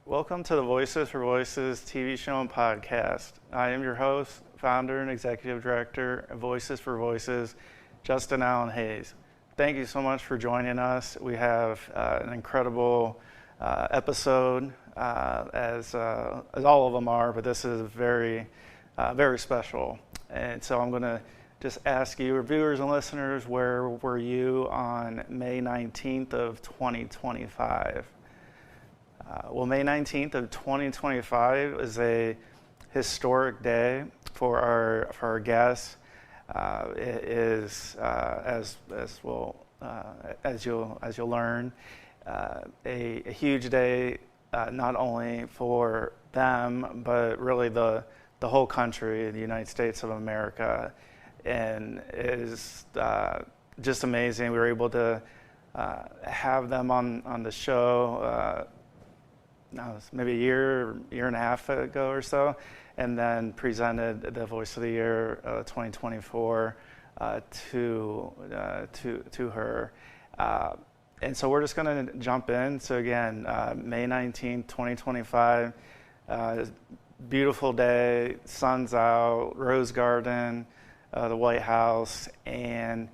Welcome to the Voices for Voices TV show and podcast. I am your host, founder, and executive director of Voices for Voices, Justin Allen Hayes. Thank you so much for joining us. We have an incredible episode, as all of them are, but this is very special. And so I'm going to just ask you, viewers and listeners, where were you on May 19th of 2025? Well, May 19th of 2025 is a historic day for our guests. It is, as you'll learn, a huge day, not only for them, but really the whole country, the United States of America, and it is just amazing. We were able to have them on the show. Maybe a year and a half ago or so, and then presented the Voice of the Year 2024 to her. And so we're just going to jump in. So again, May 19th, 2025, beautiful day, sun's out, Rose Garden, the White House, and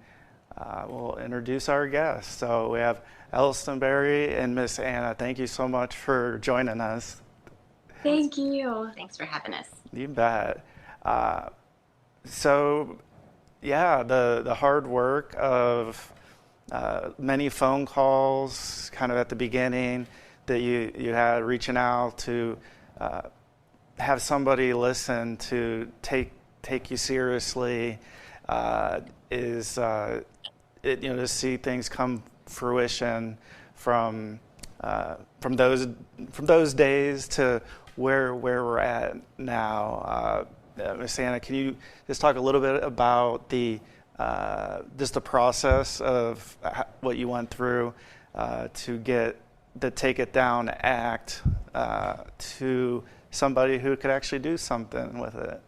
we'll introduce our guests. So we have Elliston and Miss Anna. Thank you so much for joining us. Thank you. Thanks for having us. You bet. So, yeah, the hard work of many phone calls, kind of at the beginning, that you had reaching out to have somebody listen, to take you seriously, is to see things come fruition from those days to where we're at now. Ms. Anna, can you just talk a little bit about just the process of what you went through to get the Take It Down Act to somebody who could actually do something with it?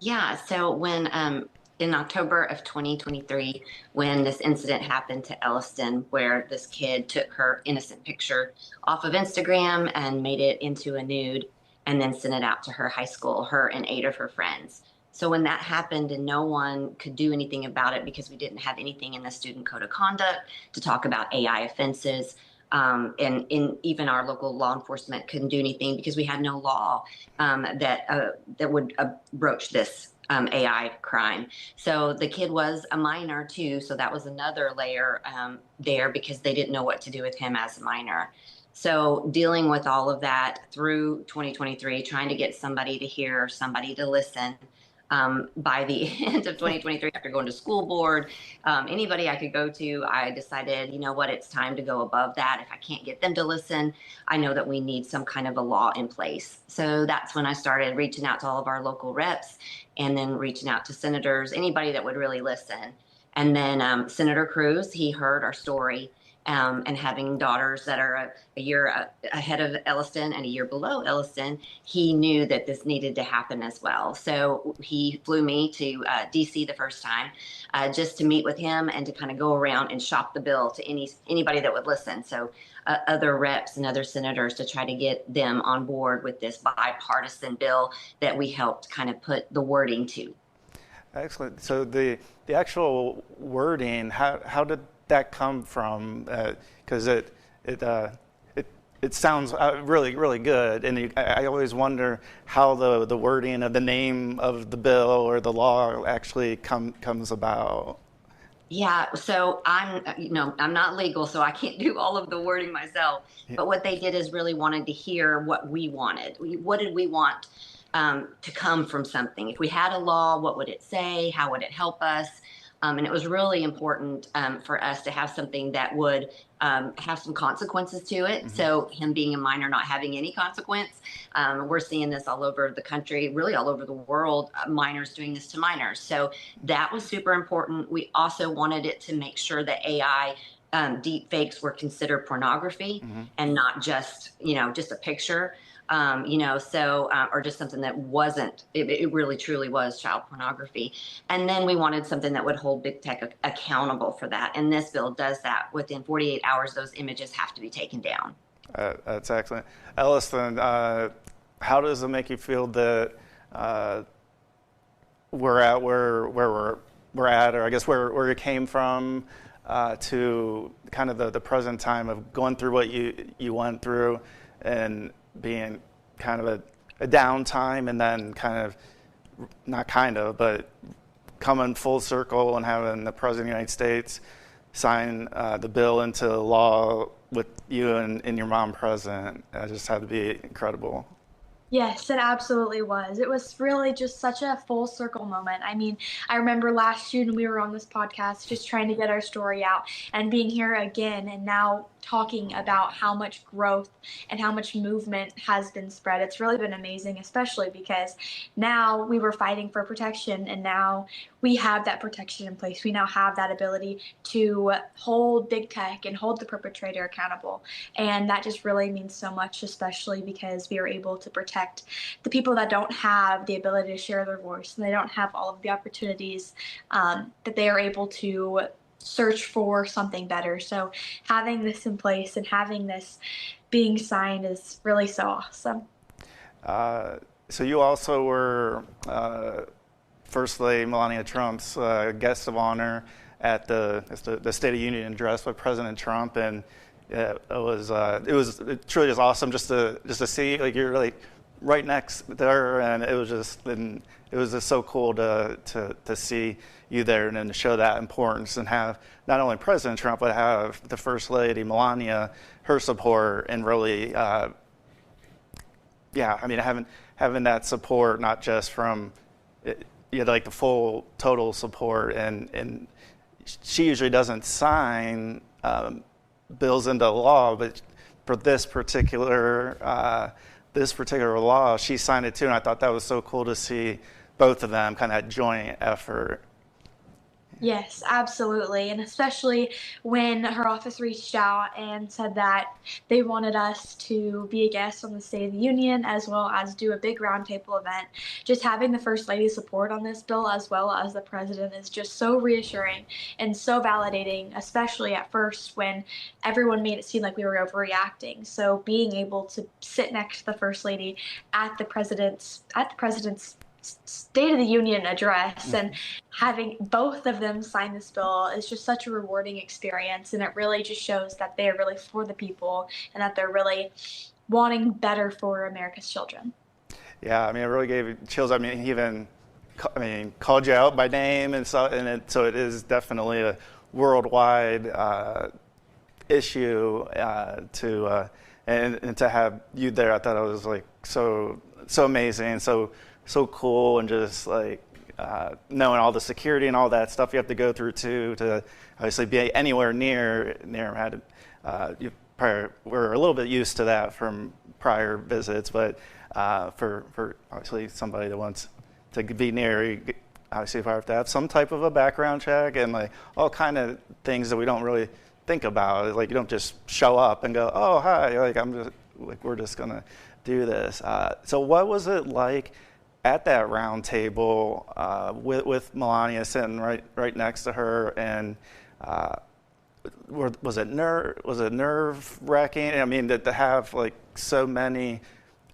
Yeah, so when in October of 2023, when this incident happened to Elliston, where this kid took her innocent picture off of Instagram and made it into a nude and then sent it out to her high school, her and 8 of her friends. So when that happened and no one could do anything about it because we didn't have anything in the student code of conduct to talk about AI offenses, and even our local law enforcement couldn't do anything because we had no law that would broach this AI crime. So the kid was a minor too, so that was another layer there because they didn't know what to do with him as a minor. So dealing with all of that through 2023, trying to get somebody to hear, somebody to listen. By the end of 2023, after going to school board, anybody I could go to, I decided, you know what, it's time to go above that. If I can't get them to listen, I know that we need some kind of a law in place. So that's when I started reaching out to all of our local reps and then reaching out to senators, anybody that would really listen. And then Senator Cruz, he heard our story. And having daughters that are a year ahead of Elliston and a year below Elliston, he knew that this needed to happen as well. So he flew me to DC the first time just to meet with him and to kind of go around and shop the bill to anybody that would listen. So other reps and other senators to try to get them on board with this bipartisan bill that we helped kind of put the wording to. Excellent. So the actual wording, how did that come from? Because it sounds really, really good, and I always wonder how the wording of the name of the bill or the law actually comes about. Yeah, so I'm not legal, so I can't do all of the wording myself. Yeah. But what they did is really wanted to hear what we wanted. What did we want to come from something? If we had a law, what would it say? How would it help us? And it was really important for us to have something that would have some consequences to it. Mm-hmm. So him being a minor, not having any consequence. We're seeing this all over the country, really all over the world, minors doing this to minors. So that was super important. We also wanted it to make sure that AI deepfakes were considered pornography, mm-hmm. and not just a picture. Or just something that wasn't, it really truly was child pornography. And then we wanted something that would hold big tech accountable for that. And this bill does that. Within 48 hours, those images have to be taken down. That's excellent. Elliston, how does it make you feel that we're at where we're at, or I guess where you came from, to kind of the present time of going through what you went through and being kind of a downtime, and then but coming full circle and having the President of the United States sign the bill into law with you and your mom present. It just had to be incredible. Yes, it absolutely was. It was really just such a full circle moment. I mean, I remember last June when we were on this podcast just trying to get our story out and being here again and now talking about how much growth and how much movement has been spread. It's really been amazing, especially because now we were fighting for protection and now we have that protection in place. We now have that ability to hold big tech and hold the perpetrator accountable. And that just really means so much, especially because we are able to protect the people that don't have the ability to share their voice and they don't have all of the opportunities that they are able to search for something better. So having this in place and having this being signed is really so awesome. So you also were First Lady Melania Trump's guest of honor at the State of the Union address with President Trump, and it was truly just awesome just to see, like, you're like right next there, and it was just so cool to see you there and then to show that importance and have not only President Trump but have the First Lady Melania, her support, and really having that support, not just from like the full total support, and she usually doesn't sign bills into law, but for this particular law, she signed it too, and I thought that was so cool to see both of them kind of joint effort. Yes, absolutely. And especially when her office reached out and said that they wanted us to be a guest on the State of the Union as well as do a big roundtable event. Just having the First Lady's support on this bill as well as the President is just so reassuring and so validating, especially at first when everyone made it seem like we were overreacting. So being able to sit next to the First Lady at the President's State of the Union address and having both of them sign this bill is just such a rewarding experience, and it really just shows that they are really for the people and that they're really wanting better for America's children. Yeah, I mean, it really gave you chills. I mean, he even called you out by name, and so it is definitely a worldwide issue and to have you there, I thought it was like so amazing, so cool, and just like knowing all the security and all that stuff you have to go through too to obviously be anywhere near him. We're a little bit used to that from prior visits, but for obviously somebody that wants to be near, obviously if I have to have some type of a background check and like all kind of things that we don't really think about. Like, you don't just show up and go, oh hi, we're just gonna do this. So what was it like at that round table with Melania sitting right next to her, and was it nerve wracking? I mean, to have like so many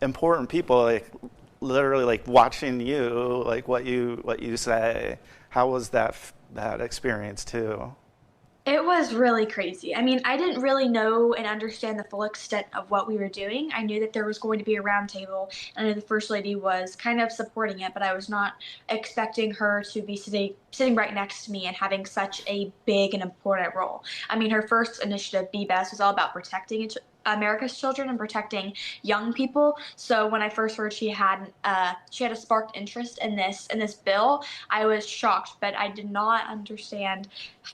important people like literally like watching you, like what you say. How was that experience too? It was really crazy. I mean, I didn't really know and understand the full extent of what we were doing. I knew that there was going to be a roundtable, and I knew the First Lady was kind of supporting it, but I was not expecting her to be sitting right next to me and having such a big and important role. I mean, her first initiative, Be Best, was all about protecting America's children and protecting young people. So when I first heard she had a sparked interest in this bill, I was shocked, but I did not understand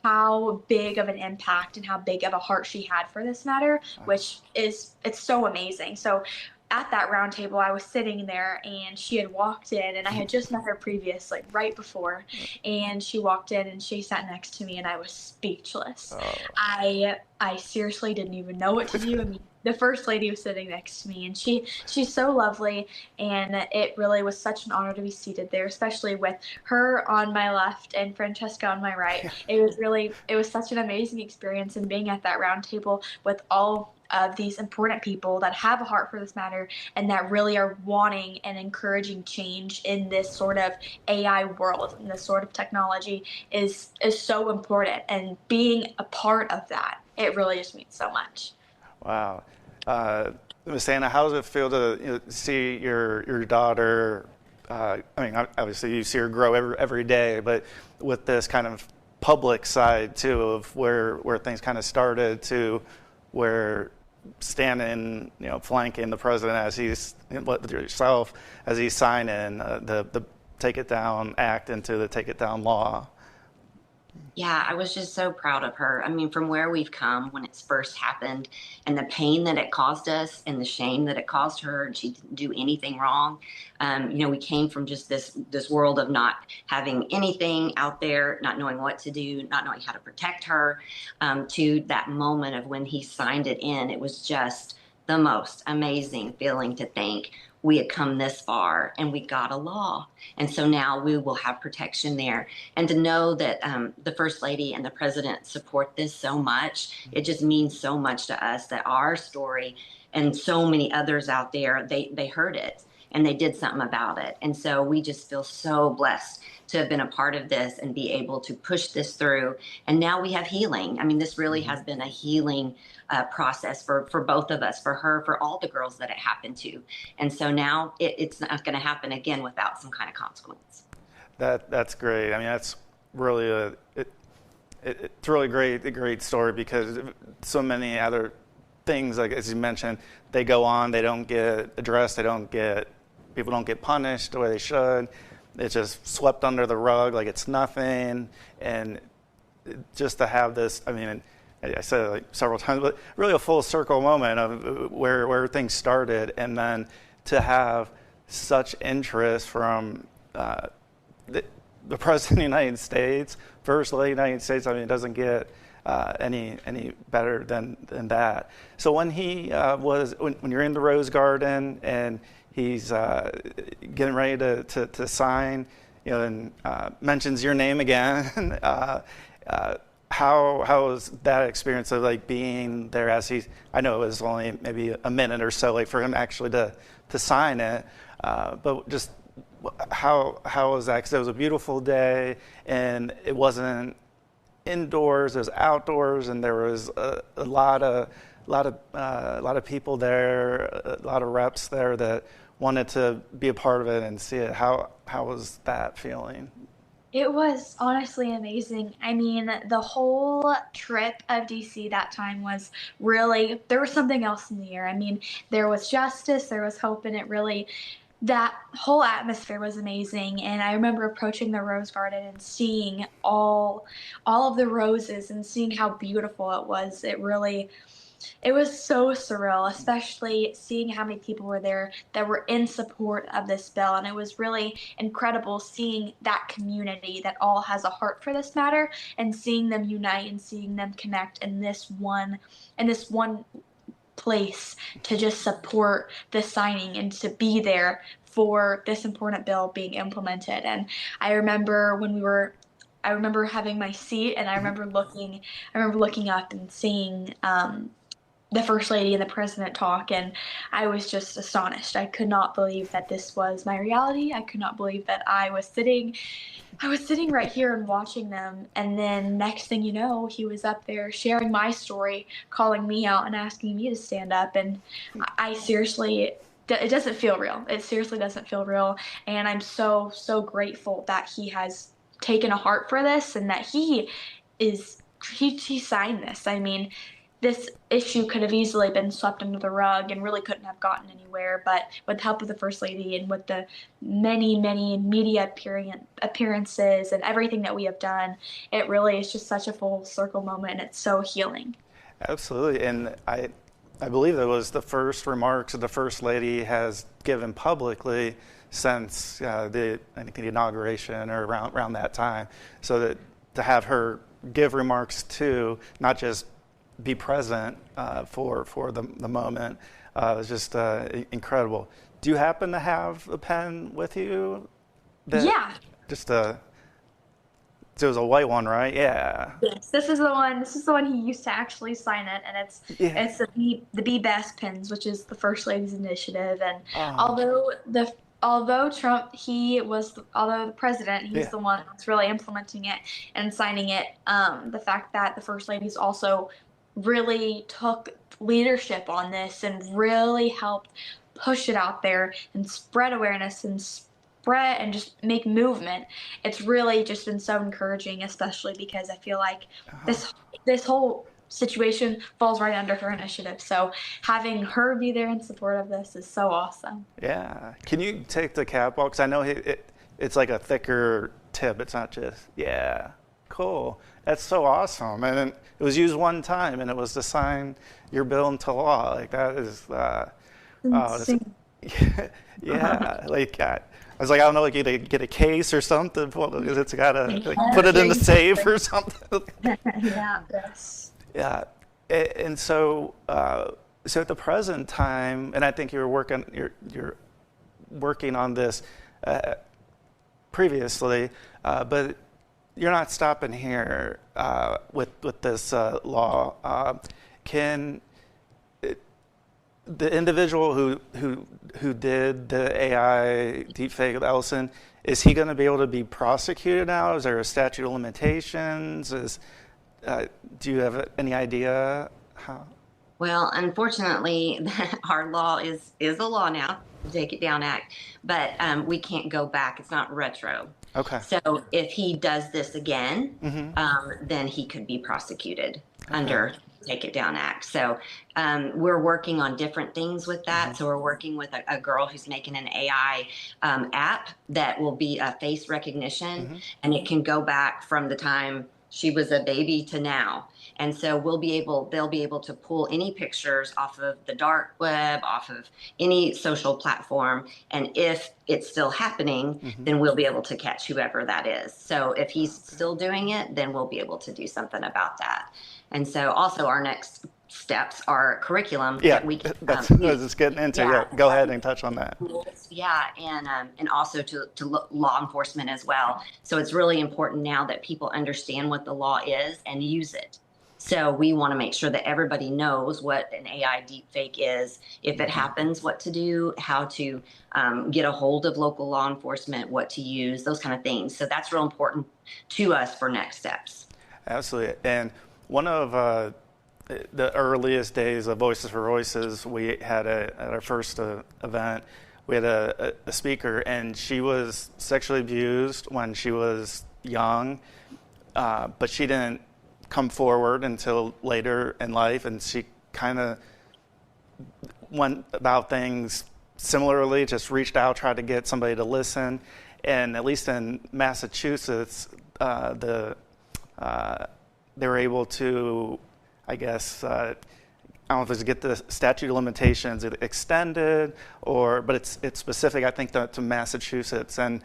how big of an impact and how big of a heart she had for this matter, which it's so amazing. So at that round table, I was sitting there and she had walked in, and I had just met her previous, like right before, and she walked in and she sat next to me, and I was speechless. I seriously didn't even know what to do. I mean, the First Lady was sitting next to me, and she's so lovely, and it really was such an honor to be seated there, especially with her on my left and Francesca on my right. It was such an amazing experience, and being at that round table with all of these important people that have a heart for this matter and that really are wanting and encouraging change in this sort of AI world and this sort of technology is so important. And being a part of that, it really just means so much. Wow. Miss Anna, how does it feel to see your daughter? I mean, obviously you see her grow every day, but with this kind of public side too of where things kind of started to where standing, flanking the president as he's yourself as he's signing the Take It Down Act into the Take It Down law. Yeah, I was just so proud of her. I mean, from where we've come when it's first happened and the pain that it caused us and the shame that it caused her, and she didn't do anything wrong. We came from just this world of not having anything out there, not knowing what to do, not knowing how to protect her, to that moment of when he signed it in. It was just the most amazing feeling to think we had come this far and we got a law. And so now we will have protection there. And to know that the First Lady and the President support this so much, it just means so much to us that our story and so many others out there, they heard it and they did something about it. And so we just feel so blessed to have been a part of this and be able to push this through. And now we have healing. I mean, this really has been a healing process for both of us, for her, for all the girls that it happened to. And so now it's not going to happen again without some kind of consequence. That's great. I mean, that's really it's really a great story because so many other things, like as you mentioned, they go on, they don't get addressed, people don't get punished the way they should. It's just swept under the rug like it's nothing. And just to have this, I mean, I said it like several times, but really a full circle moment of where things started, and then to have such interest from the President of the United States, First Lady of the United States. I mean, it doesn't get any better than that. So when when you're in the Rose Garden and he's getting ready to sign, and mentions your name again. How was that experience of like being there as I know it was only maybe a minute or so like for him actually to sign it, but just how was that? Because it was a beautiful day and it wasn't indoors, it was outdoors, and there was a lot of people there, a lot of reps there that wanted to be a part of it and see it. How was that feeling? It was honestly amazing. I mean, the whole trip of DC that time was really, there was something else in the air. I mean, there was justice, there was hope, and that whole atmosphere was amazing. And I remember approaching the Rose Garden and seeing all of the roses and seeing how beautiful it was. It was so surreal, especially seeing how many people were there that were in support of this bill. And it was really incredible seeing that community that all has a heart for this matter and seeing them unite and seeing them connect in this one place to just support the signing and to be there for this important bill being implemented. And I remember having my seat, and I remember looking up and seeing the First Lady and the President talk, and I was just astonished. I could not believe that this was my reality. I could not believe that I was sitting right here and watching them, and then next thing you know, he was up there sharing my story, calling me out and asking me to stand up, and I seriously, it doesn't feel real. It seriously doesn't feel real, and I'm so grateful that he has taken a heart for this and that he signed this. I mean, this issue could have easily been swept under the rug and really couldn't have gotten anywhere, but with the help of the First Lady and with the many media appearances and everything that we have done, it really is just such a full circle moment, and it's so healing. Absolutely, and I believe that was the first remarks that the First Lady has given publicly since the inauguration or around that time. So that to have her give remarks too, not just be present for the moment, was just incredible. Do you happen to have a pen with you? Yeah. Just So it was a white one, right? Yeah. Yes, this is the one. This is the one he used to actually sign it, and Yeah. it's the Be Best pins, which is the First Lady's initiative. And Oh, although Trump, although the president, he's yeah. the one that's really implementing it and signing it. The fact that the First Ladies also really took leadership on this and really helped push it out there and spread awareness and spread and just make movement. It's really just been so encouraging, especially because I feel like Oh, this whole situation falls right under her initiative. So having her be there in support of this is so awesome. yeah. Can you take the cap off? Because I know it's like a thicker tip. It's not just, yeah. Cool. That's so awesome. And then it was used one time, and it was to sign your bill into law. Like, that is, oh, that's, Insane. yeah. Like, I was like, I don't know, like, you get a case or something. It's got to like, Yeah, put it in very the safe or something. yeah. Yes. Yeah. And so, so at the present time, and I think you're working on this previously, but you're not stopping here with this law. Can the individual who did the AI deepfake of Ellison, is he going to be able to be prosecuted now? Is there a statute of limitations? Do you have any idea how? Well, unfortunately, our law is a law now, the Take It Down Act, but we can't go back. It's not retro. Okay. So if he does this again, Mm-hmm. then he could be prosecuted Okay. under Take It Down Act. So we're working on different things with that. Mm-hmm. So we're working with a girl who's making an AI app that will be a face recognition, Mm-hmm. and it can go back from the time she was a baby to now. And so they'll be able to pull any pictures off of the dark web, off of any social platform. And if it's still happening, Mm-hmm. then we'll be able to catch whoever that is. So if he's Okay. still doing it, then we'll be able to do something about that. And so also our next steps are curriculum Yeah, that we can that's what I was use. just getting into. Yeah. Yeah, go ahead and touch on that. Yeah, and also to law enforcement as well. So it's really important now that people understand what the law is and use it. So we want to make sure that everybody knows what an AI deepfake is, if it happens, what to do, how to get a hold of local law enforcement, what to use, those kind of things. So that's real important to us for next steps. Absolutely. And one of the earliest days of Voices for Voices, we had at our first event, we had a speaker, and she was sexually abused when she was young, but she didn't come forward until later in life, and she kind of went about things similarly, just reached out, tried to get somebody to listen, and at least in Massachusetts, they were able to, I guess, I don't know if it's get the statute of limitations extended, but it's specific, I think, to Massachusetts. And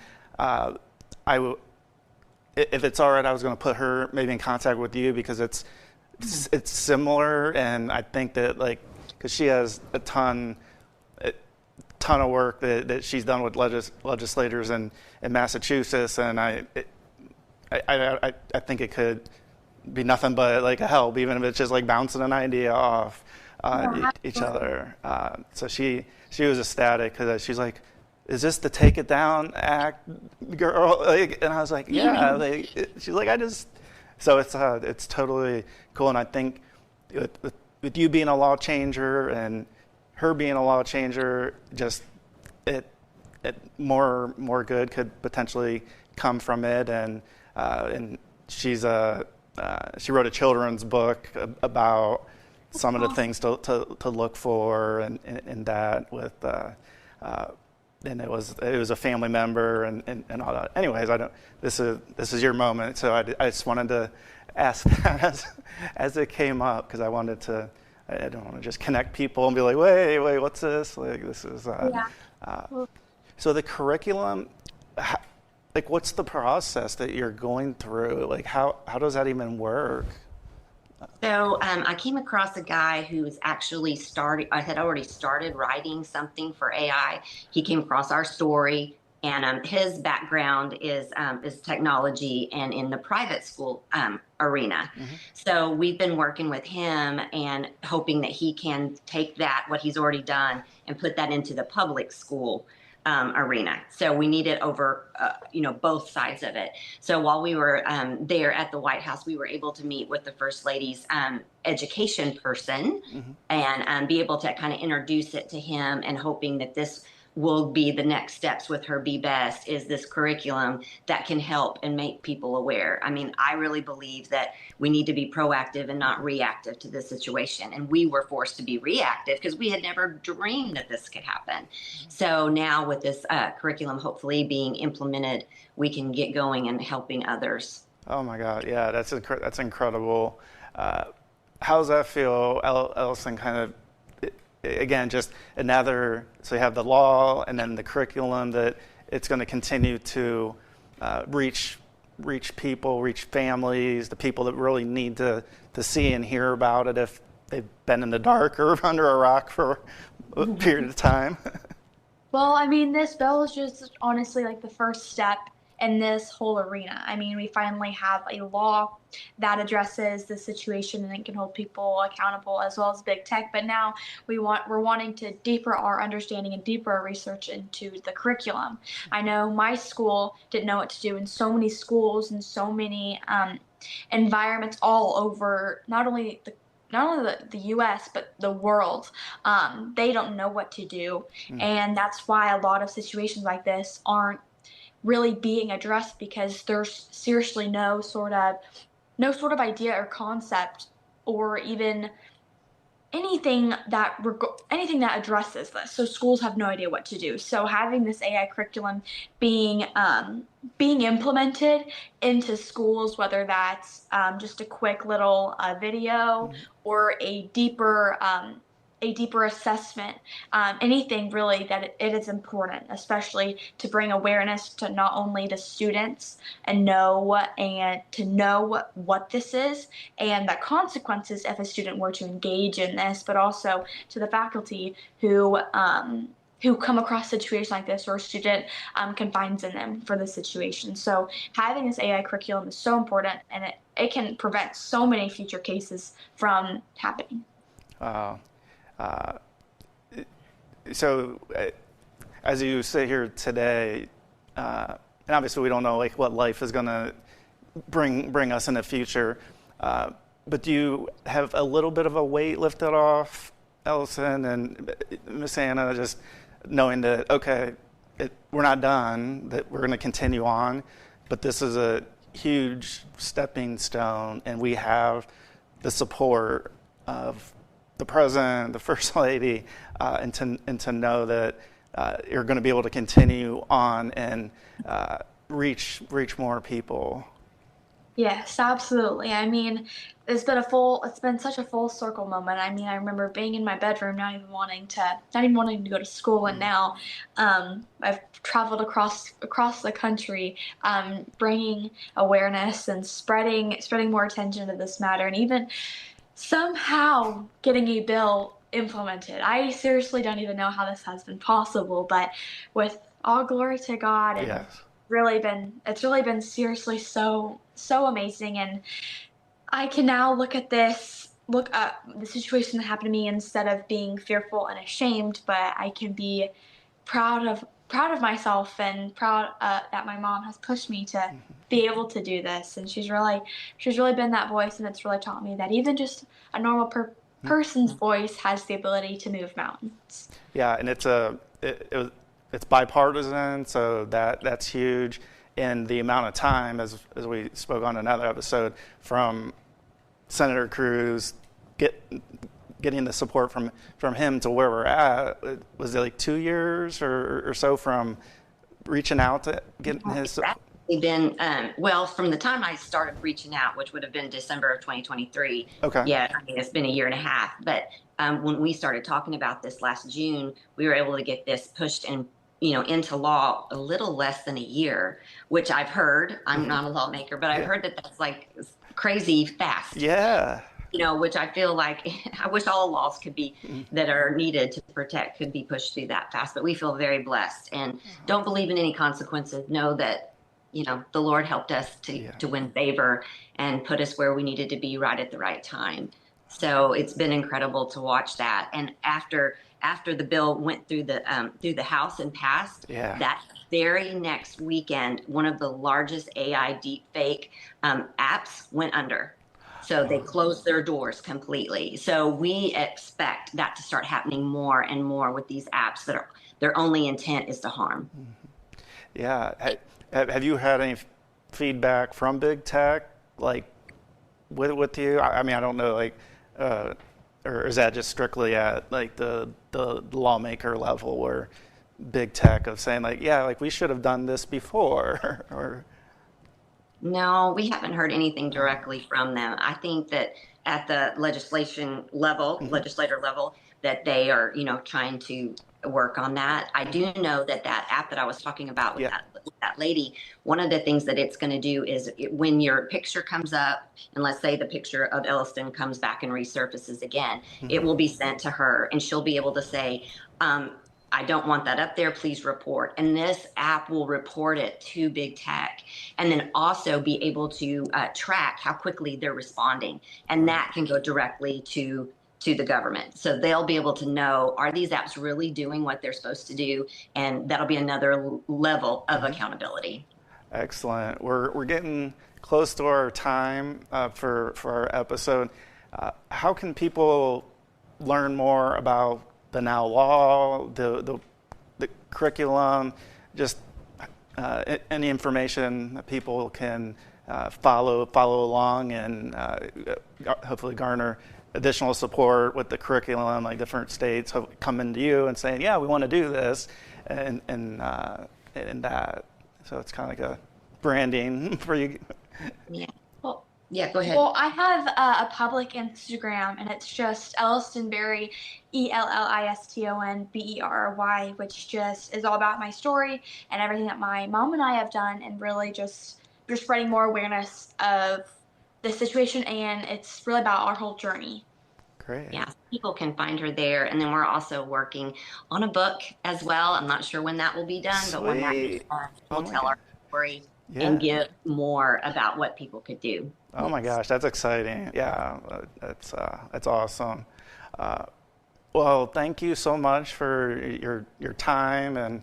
if it's all right, I was going to put her maybe in contact with you because it's similar, and I think that because she has a ton of work that she's done with legislators in Massachusetts, and I think it could be nothing but like a help, even if it's just like bouncing an idea off each other. So she was ecstatic because she's like, "Is this the Take It Down Act, girl?" And I was like, "Yeah." She's like, So it's totally cool, and I think with you being a law changer and her being a law changer, just it more good could potentially come from it, and she wrote a children's book about some of the things to look for, and that with and it was a family member and all that. Anyways, this is your moment, so I just wanted to ask that as it came up, because I don't want to just connect people and be like, wait, what's this? Like, this is so the curriculum. What's the process that you're going through? Like, how does that even work? So I came across a guy who was actually I had already started writing something for AI. He came across our story, And his background is technology and in the private school arena. Mm-hmm. So we've been working with him and hoping that he can take that, what he's already done, and put that into the public school arena. So we need it over, both sides of it. So while we were there at the White House, we were able to meet with the First Lady's education person, Mm-hmm. and be able to kind of introduce it to him, and hoping that this will be the next steps with her Be Best, is this curriculum that can help and make people aware. I mean, I really believe that we need to be proactive and not reactive to this situation. And we were forced to be reactive because we had never dreamed that this could happen. So now with this curriculum hopefully being implemented, we can get going and helping others. Oh my God, yeah, that's incredible. How does that feel, Elliston? Kind of, again, just another. So you have the law, and then the curriculum that it's going to continue to reach people, reach families, the people that really need to see and hear about it if they've been in the dark or under a rock for a period of time. Well, I mean, this bill is just honestly like the first step in this whole arena. I mean, we finally have a law that addresses the situation and it can hold people accountable as well as big tech. But now we're wanting to deeper our understanding and deeper our research into the curriculum. I know my school didn't know what to do, and so many schools and so many environments all over, not only the U.S., but the world, they don't know what to do. And that's why a lot of situations like this aren't really being addressed, because there's seriously no sort of idea or concept or even anything that addresses this. So schools have no idea what to do. So having this AI curriculum being implemented into schools, whether that's just a quick little video or a deeper assessment, anything really, that it is important, especially to bring awareness to not only the students and know what this is and the consequences if a student were to engage in this, but also to the faculty who come across situations like this, or a student confides in them for the situation. So having this AI curriculum is so important, and it can prevent so many future cases from happening. So as you sit here today, and obviously we don't know like what life is going to bring us in the future, but do you have a little bit of a weight lifted off, Elliston and Miss Anna, just knowing that, okay, we're not done, that we're going to continue on, but this is a huge stepping stone, and we have the support of the president, the first lady, and to know that you're going to be able to continue on and reach more people. Yes, absolutely. I mean, it's been such a full circle moment. I mean, I remember being in my bedroom, not even wanting to go to school, and now I've traveled across the country, bringing awareness and spreading more attention to this matter, and even somehow getting a bill implemented. I seriously don't even know how this has been possible, but with all glory to God, and Yes. it's really been seriously so amazing. And I can now look at the situation that happened to me, instead of being fearful and ashamed, but I can be proud of myself, and proud that my mom has pushed me to be able to do this. And she's really been that voice, and it's really taught me that even just a normal person's voice has the ability to move mountains. Yeah, and it's bipartisan, so that's huge. And the amount of time, as we spoke on another episode, from Senator Cruz getting the support from him to where we're at, was it like 2 years or so from reaching out to getting his support? Been from the time I started reaching out, which would have been December of 2023. Okay. Yeah, I mean, it's been a year and a half. But when we started talking about this last June, we were able to get this pushed into law a little less than a year, which I've heard. I'm not a lawmaker, but I've heard that that's like crazy fast. Yeah. which I feel like I wish all laws could be that are needed to protect could be pushed through that fast. But we feel very blessed and don't believe in any consequences. Know that, the Lord helped us to win favor and put us where we needed to be right at the right time. So it's been incredible to watch that. And after the bill went through the House and passed, that very next weekend, one of the largest AI deepfake apps went under. So they closed their doors completely. So we expect that to start happening more and more with these apps that their only intent is to harm. Yeah. Have you had any feedback from big tech, like with you? I mean, I don't know, like, or is that just strictly at like the lawmaker level, where big tech of saying like, yeah, like we should have done this before, or? No, we haven't heard anything directly from them. I think that at the legislator level, that they are, trying to work on that. I do know that app that I was talking about with that lady, one of the things that it's going to do is when your picture comes up, and let's say the picture of Elliston comes back and resurfaces again, it will be sent to her, and she'll be able to say, I don't want that up there, please report. And this app will report it to big tech, and then also be able to track how quickly they're responding. And that can go directly to the government. So they'll be able to know, are these apps really doing what they're supposed to do? And that'll be another level of accountability. Excellent. We're getting close to our time for our episode. How can people learn more about the now law, the curriculum, just any information that people can follow along and hopefully garner additional support with the curriculum, like different states coming to you and saying, yeah, we want to do this, and that. So it's kind of like a branding for you. Yeah. Well, yeah, go ahead. Well, I have a public Instagram, and it's just Elliston Berry, ELLISTONBERRY, which just is all about my story and everything that my mom and I have done, and really just spreading more awareness of the situation, and it's really about our whole journey. Great. Yeah, people can find her there, and then we're also working on a book as well. I'm not sure when that will be done, but when that is done, we'll tell our story and give more about what people could do. Oh my gosh, that's exciting. Yeah, that's awesome. Well, thank you so much for your time,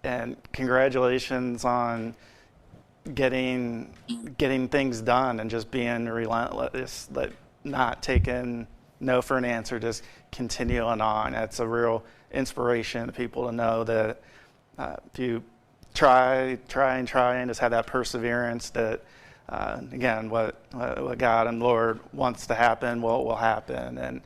and congratulations on getting things done and just being relentless, not taking no for an answer, just continuing on. That's a real inspiration to people to know that if you try and just have that perseverance, that again, what God and Lord wants to happen will happen, and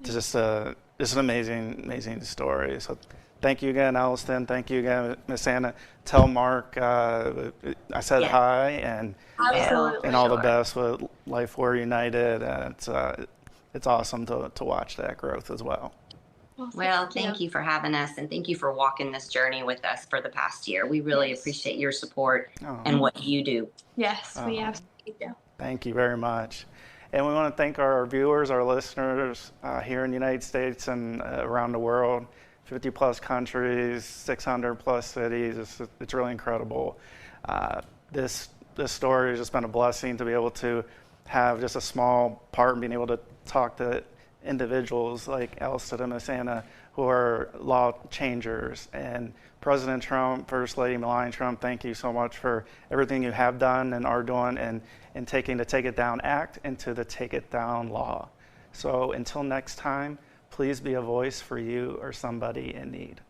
just an amazing story. So thank you again, Elliston. Thank you again, Miss Anna. Tell Mark I said hi, and all the best with Life We're United. And it's awesome to watch that growth as well. Well, thank you for having us, and thank you for walking this journey with us for the past year. We really appreciate your support and what you do. Yes, we absolutely do. Thank you very much. And we want to thank our viewers, our listeners here in the United States and around the world, 50 plus countries, 600 plus cities. It's really incredible. This story has just been a blessing to be able to have just a small part in being able to talk to individuals like Elliston and Miss Anna, who are law changers. And President Trump, First Lady Melania Trump, thank you so much for everything you have done and are doing, and taking the Take It Down Act into the Take It Down law. So until next time, please be a voice for you or somebody in need.